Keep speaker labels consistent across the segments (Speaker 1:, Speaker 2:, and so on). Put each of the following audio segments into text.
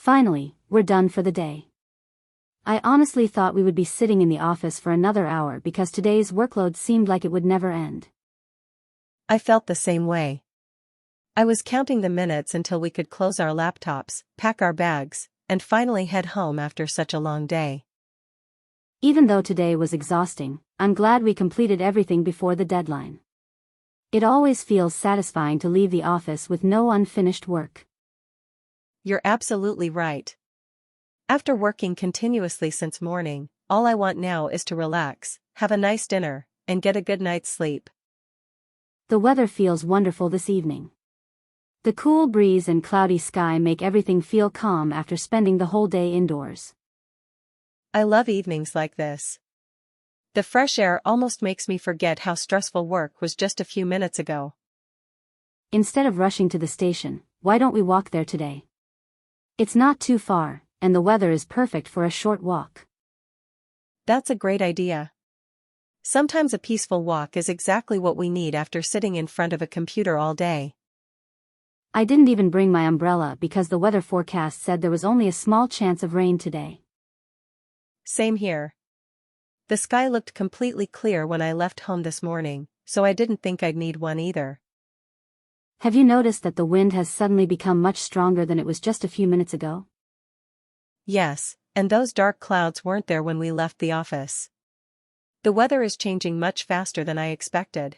Speaker 1: Finally, we're done for the day. I honestly thought we would be sitting in the office for another hour because today's workload seemed like it would never end.
Speaker 2: I felt the same way. I was counting the minutes until we could close our laptops, pack our bags, and finally head home after such a long day.
Speaker 1: Even though today was exhausting, I'm glad we completed everything before the deadline. It always feels satisfying to leave the office with no unfinished work.
Speaker 2: You're absolutely right. After working continuously since morning, all I want now is to relax, have a nice dinner, and get a good night's sleep.
Speaker 1: The weather feels wonderful this evening. The cool breeze and cloudy sky make everything feel calm after spending the whole day indoors.
Speaker 2: I love evenings like this. The fresh air almost makes me forget how stressful work was just a few minutes ago.
Speaker 1: Instead of rushing to the station, why don't we walk there today? It's not too far, and the weather is perfect for a short walk.
Speaker 2: That's a great idea. Sometimes a peaceful walk is exactly what we need after sitting in front of a computer all day.
Speaker 1: I didn't even bring my umbrella because the weather forecast said there was only a small chance of rain today.
Speaker 2: Same here. The sky looked completely clear when I left home this morning, so I didn't think I'd need one either.
Speaker 1: Have you noticed that the wind has suddenly become much stronger than it was just a few minutes ago?
Speaker 2: Yes, and those dark clouds weren't there when we left the office. The weather is changing much faster than I expected.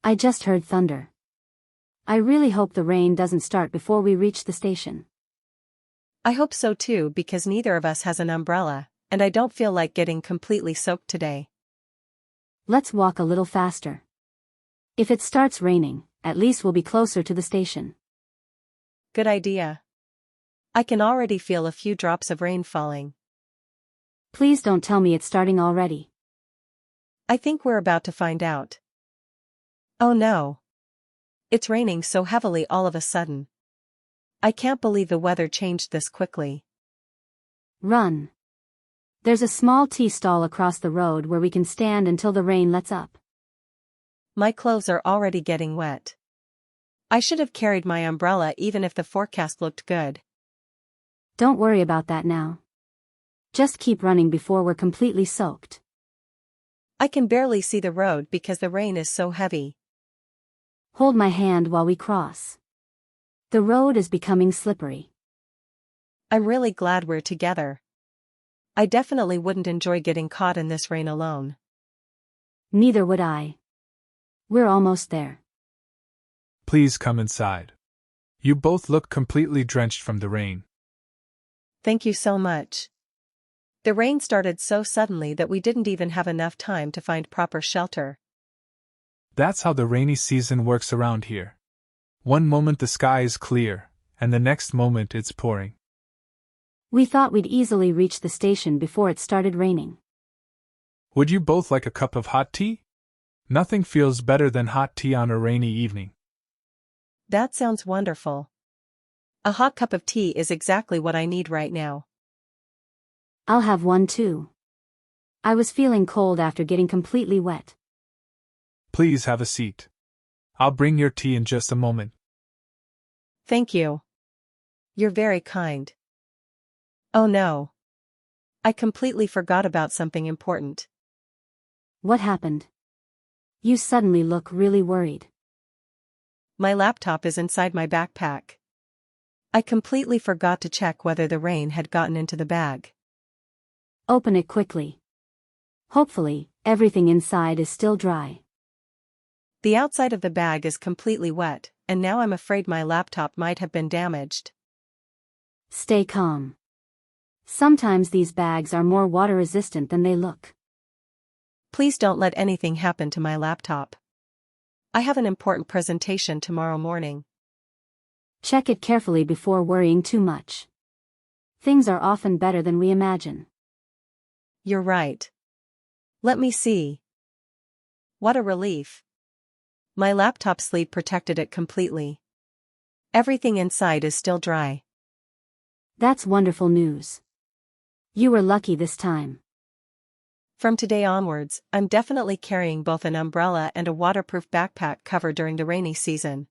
Speaker 1: I just heard thunder. I really hope the rain doesn't start before we reach the station.
Speaker 2: I hope so too because neither of us has an umbrella, and I don't feel like getting completely soaked today.
Speaker 1: Let's walk a little faster. If it starts raining, at least we'll be closer to the station.
Speaker 2: Good idea. I can already feel a few drops of rain falling.
Speaker 1: Please don't tell me it's starting already.
Speaker 2: I think we're about to find out. Oh no. It's raining so heavily all of a sudden. I can't believe the weather changed this quickly.
Speaker 1: Run. There's a small tea stall across the road where we can stand until the rain lets up.
Speaker 2: My clothes are already getting wet. I should have carried my umbrella even if the forecast looked good.
Speaker 1: Don't worry about that now. Just keep running before we're completely soaked.
Speaker 2: I can barely see the road because the rain is so heavy.
Speaker 1: Hold my hand while we cross. The road is becoming slippery.
Speaker 2: I'm really glad we're together. I definitely wouldn't enjoy getting caught in this rain alone.
Speaker 1: Neither would I. We're almost there.
Speaker 3: Please come inside. You both look completely drenched from the rain.
Speaker 2: Thank you so much. The rain started so suddenly that we didn't even have enough time to find proper shelter.
Speaker 3: That's how the rainy season works around here. One moment the sky is clear, and the next moment it's pouring.
Speaker 1: We thought we'd easily reach the station before it started raining.
Speaker 3: Would you both like a cup of hot tea? Nothing feels better than hot tea on a rainy evening.
Speaker 2: That sounds wonderful. A hot cup of tea is exactly what I need right now.
Speaker 1: I'll have one too. I was feeling cold after getting completely wet.
Speaker 3: Please have a seat. I'll bring your tea in just a moment.
Speaker 2: Thank you. You're very kind. Oh no. I completely forgot about something important.
Speaker 1: What happened? You suddenly look really worried.
Speaker 2: My laptop is inside my backpack. I completely forgot to check whether the rain had gotten into the bag.
Speaker 1: Open it quickly. Hopefully, everything inside is still dry.
Speaker 2: The outside of the bag is completely wet, and now I'm afraid my laptop might have been damaged.
Speaker 1: Stay calm. Sometimes these bags are more water-resistant than they look.
Speaker 2: Please don't let anything happen to my laptop. I have an important presentation tomorrow morning.
Speaker 1: Check it carefully before worrying too much. Things are often better than we imagine.
Speaker 2: You're right. Let me see. What a relief. My laptop sleeve protected it completely. Everything inside is still dry.
Speaker 1: That's wonderful news. You were lucky this time.
Speaker 2: From today onwards, I'm definitely carrying both an umbrella and a waterproof backpack cover during the rainy season.